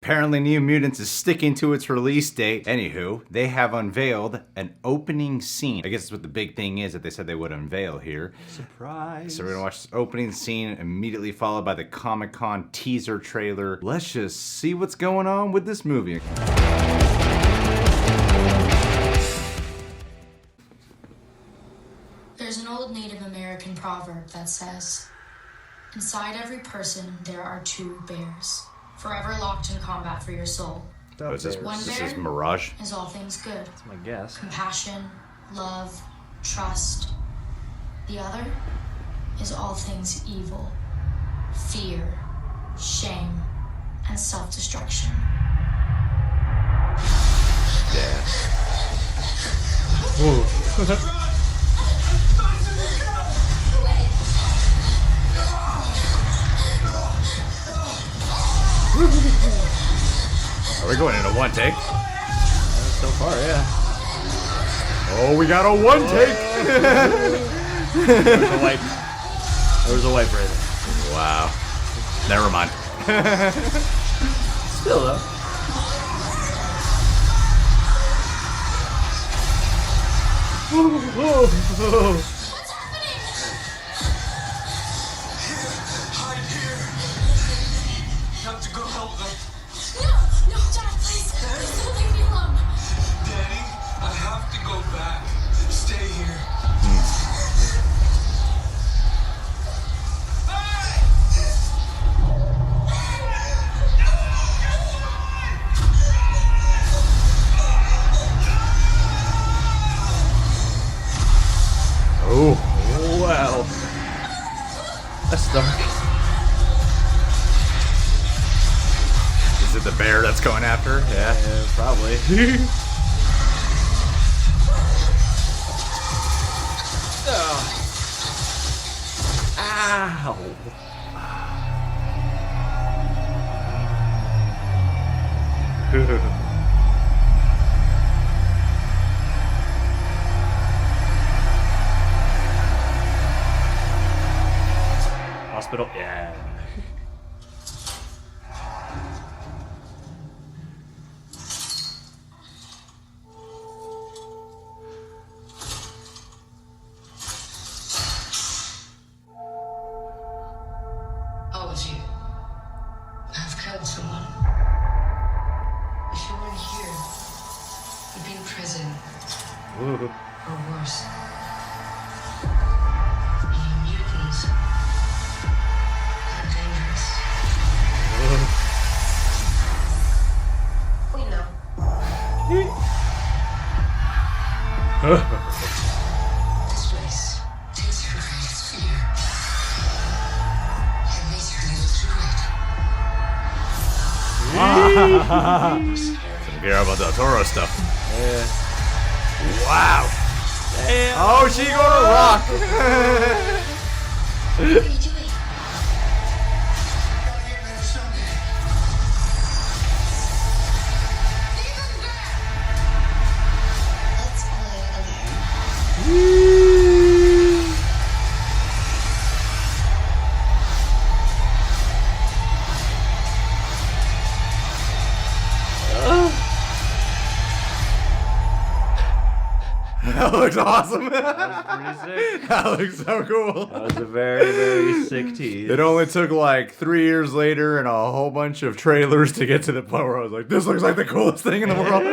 Apparently New Mutants is sticking to its release date. Anywho, they have unveiled an opening scene. I guess that's what the big thing is that they said they would unveil here. Surprise. So we're gonna watch this opening scene, immediately followed by the Comic-Con teaser trailer. Let's just see what's going on with this movie. There's an old Native American proverb that says, inside every person there are two bears, forever locked in combat for your soul. Oh, this One is bear Mirage. is all things good. That's my guess. Compassion, love, trust. The other is all things evil, fear, shame, and self-destruction. Yeah. Whoa. Are we going into one take? So far, yeah. Oh, we got a one take! There's a wipe. There's a wipe right there. Wow. Never mind. Still though. Whoa. What's happening? Hide here. Have to go help them. No, Dad, please. Please don't leave me alone. Danny, I have to go back. Stay here. Oh. Wow. That's dark. Is it the bear that's going after her? Yeah. Yeah, probably. Ow. Hospital. Yeah. All of you have killed someone. If you weren't here, you'd be in prison Ooh. or worse. You mutants are dangerous. We know. This place takes your greatest fear and makes you live through it. Some Guillermo del Toro stuff. Yeah. Wow. Damn. Oh, she gonna rock. What are you doing? Gotta get better someday. Let's play again. That looks awesome. Pretty sick. That looks so cool. That was a very, very sick tease. It only took like 3 years later and a whole bunch of trailers to get to the point where I was like, this looks like the coolest thing in the world.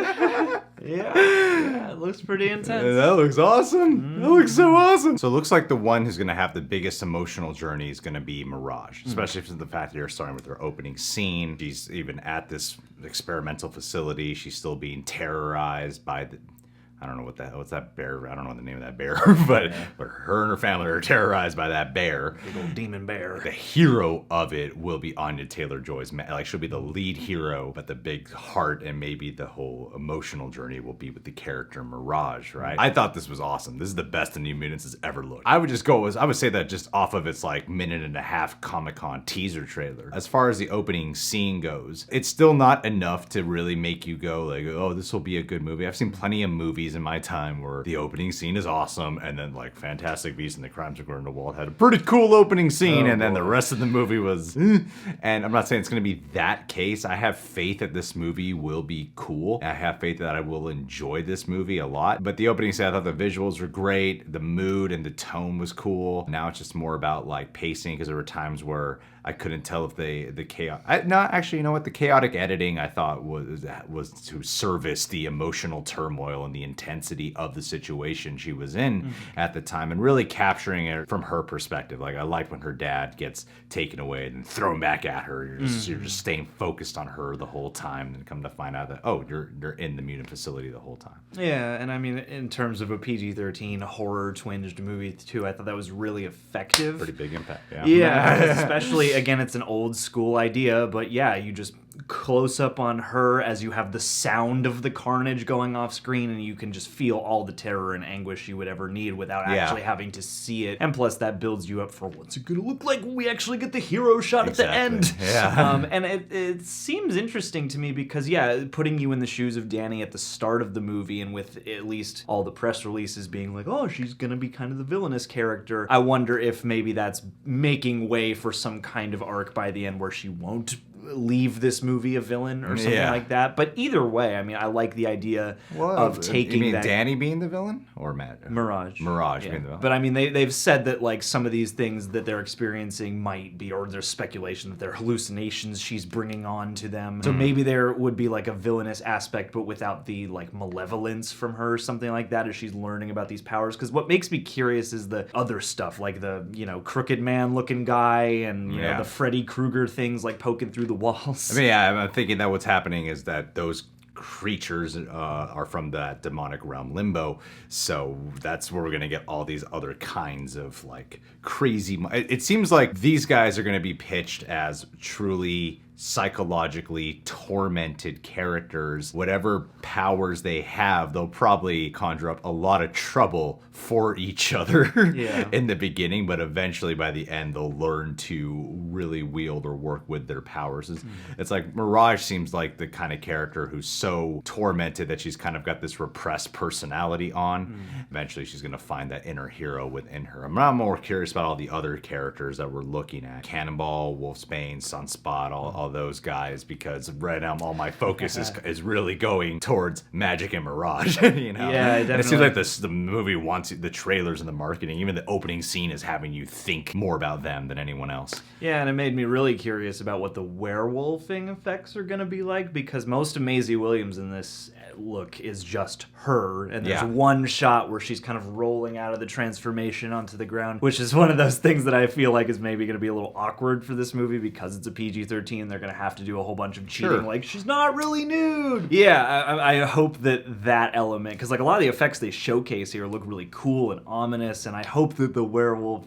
Yeah, it looks pretty intense. That looks awesome. That looks so awesome. So it looks like the one who's going to have the biggest emotional journey is going to be Mirage, especially from the fact that you're starting with her opening scene. She's even at this experimental facility. She's still being terrorized by the... I don't know what's that bear? I don't know the name of that bear, but her and her family are terrorized by that bear. Big old demon bear. The hero of it will be Anya Taylor-Joy's, like she'll be the lead hero, but the big heart and maybe the whole emotional journey will be with the character Mirage, right? I thought this was awesome. This is the best the New Mutants has ever looked. I would say that just off of its like minute and a half Comic-Con teaser trailer. As far as the opening scene goes, it's still not enough to really make you go like, oh, this will be a good movie. I've seen plenty of movies movies in my time where the opening scene is awesome, and then like Fantastic Beasts and the Crimes of Grindelwald had a pretty cool opening scene, and then the rest of the movie was and I'm not saying it's going to be that case. I have faith that this movie will be cool. I have faith that I will enjoy this movie a lot. But the opening scene, I thought the visuals were great, the mood and the tone was cool. Now it's just more about like pacing, because there were times where I couldn't tell if the chaos. No, actually, you know what? The chaotic editing I thought was to service the emotional turmoil and the intensity of the situation she was in at the time, and really capturing it from her perspective. Like, I like when her dad gets taken away and thrown back at her. You're just staying focused on her the whole time, and come to find out that you're in the mutant facility the whole time. Yeah, and I mean, in terms of a PG-13 horror twinged movie too, I thought that was really effective. Pretty big impact. Yeah, especially again, it's an old school idea, but yeah, you just close up on her as you have the sound of the carnage going off screen, and you can just feel all the terror and anguish you would ever need without actually having to see it. And plus, that builds you up for what's it gonna look like when we actually get the hero shot at the end. Yeah. And it seems interesting to me because, yeah, putting you in the shoes of Danny at the start of the movie, and with at least all the press releases being like, oh, she's gonna be kind of the villainous character, I wonder if maybe that's making way for some kind of arc by the end where she won't leave this movie a villain or something like that. But either way, I mean, I like the idea of taking. You mean that Danny being the villain or Matt? Mirage being the villain. But I mean, they've said that like some of these things that they're experiencing might be, or there's speculation that they're hallucinations she's bringing on to them. So maybe there would be like a villainous aspect, but without the like malevolence from her, something like that, as she's learning about these powers. Because what makes me curious is the other stuff, like the crooked man looking guy, and you know the Freddy Krueger things like poking through the walls. I mean, yeah, I'm thinking that what's happening is that those creatures are from that demonic realm Limbo, so that's where we're gonna get all these other kinds of like crazy. It seems like these guys are gonna be pitched as truly psychologically tormented characters. Whatever powers they have, they'll probably conjure up a lot of trouble for each other in the beginning, but eventually by the end they'll learn to really wield or work with their powers. It's like Mirage seems like the kind of character who's so tormented that she's kind of got this repressed personality on. Eventually she's going to find that inner hero within her. I'm more curious about all the other characters that we're looking at. Cannonball, Wolfsbane, Sunspot, all those guys, because right now all my focus is really going towards Magic and Mirage. You know, yeah, definitely. It seems like the movie wants the trailers and the marketing, even the opening scene, is having you think more about them than anyone else. Yeah, and it made me really curious about what the werewolfing effects are going to be like, because most of Maisie Williams in this look is just her, and there's one shot where she's kind of rolling out of the transformation onto the ground, which is one of those things that I feel like is maybe going to be a little awkward for this movie because it's a PG-13. They're going to have to do a whole bunch of cheating, like she's not really nude. Yeah, I hope that element, because like a lot of the effects they showcase here look really cool and ominous, and I hope that the werewolf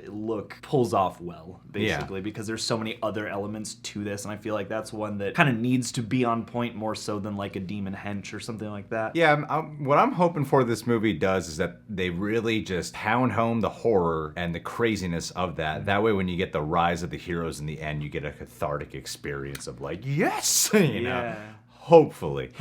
look pulls off well, basically, because there's so many other elements to this, and I feel like that's one that kind of needs to be on point more so than like a demon hench or something like that. Yeah, what I'm hoping for this movie does is that they really just pound home the horror and the craziness of that. That way when you get the rise of the heroes in the end, you get a cathartic experience of like, yes! you know? Hopefully.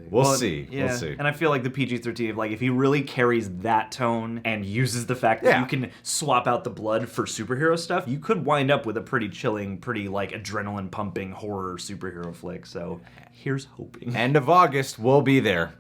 We'll see. Yeah. We'll see. And I feel like the PG-13, like if he really carries that tone and uses the fact that you can swap out the blood for superhero stuff, you could wind up with a pretty chilling, pretty like adrenaline pumping horror superhero flick. So here's hoping. End of August, we'll be there.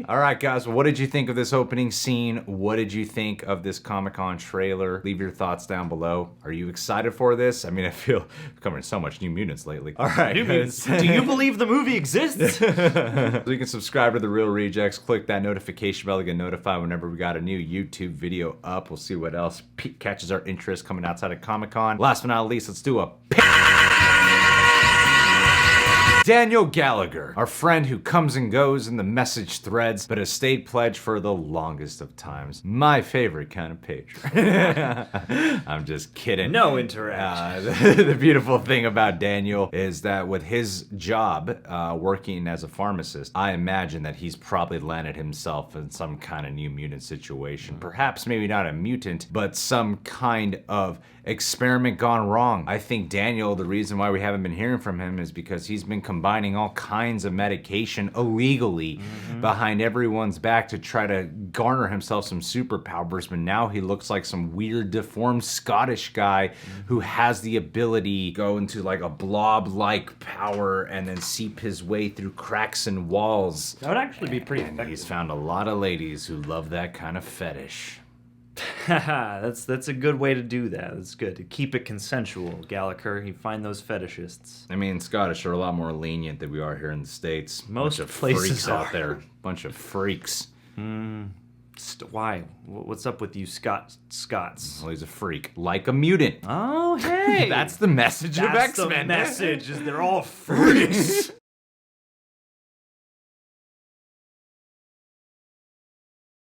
All right, guys, what did you think of this opening scene? What did you think of this Comic-Con trailer? Leave your thoughts down below. Are you excited for this? I mean, I feel we're covering so much New Mutants lately. All right. New Mutants. Do you believe the movie exists? So you can subscribe to The Real Rejects. Click that notification bell to get notified whenever we got a new YouTube video up. We'll see what else catches our interest coming outside of Comic-Con. Last but not least, let's do a Daniel Gallagher, our friend who comes and goes in the message threads, but has stayed pledged for the longest of times. My favorite kind of patron. I'm just kidding. No interaction. The beautiful thing about Daniel is that with his job working as a pharmacist, I imagine that he's probably landed himself in some kind of New Mutant situation. Perhaps maybe not a mutant, but some kind of experiment gone wrong. I think Daniel, the reason why we haven't been hearing from him is because he's been combining all kinds of medication illegally behind everyone's back to try to garner himself some superpowers, but now he looks like some weird, deformed Scottish guy who has the ability to go into like a blob-like power and then seep his way through cracks and walls. That would actually be pretty And effective. he's found a lot of ladies who love that kind of fetish. that's a good way to do that. That's good. To keep it consensual, Gallagher. You find those fetishists. I mean, Scottish are a lot more lenient than we are here in the States. Most Bunch of places freaks are. out there. Bunch of freaks. Why? What's up with you Scots? Well, he's a freak. Like a mutant. Oh, hey. That's the message of That's the X-Men. message, is they're all freaks.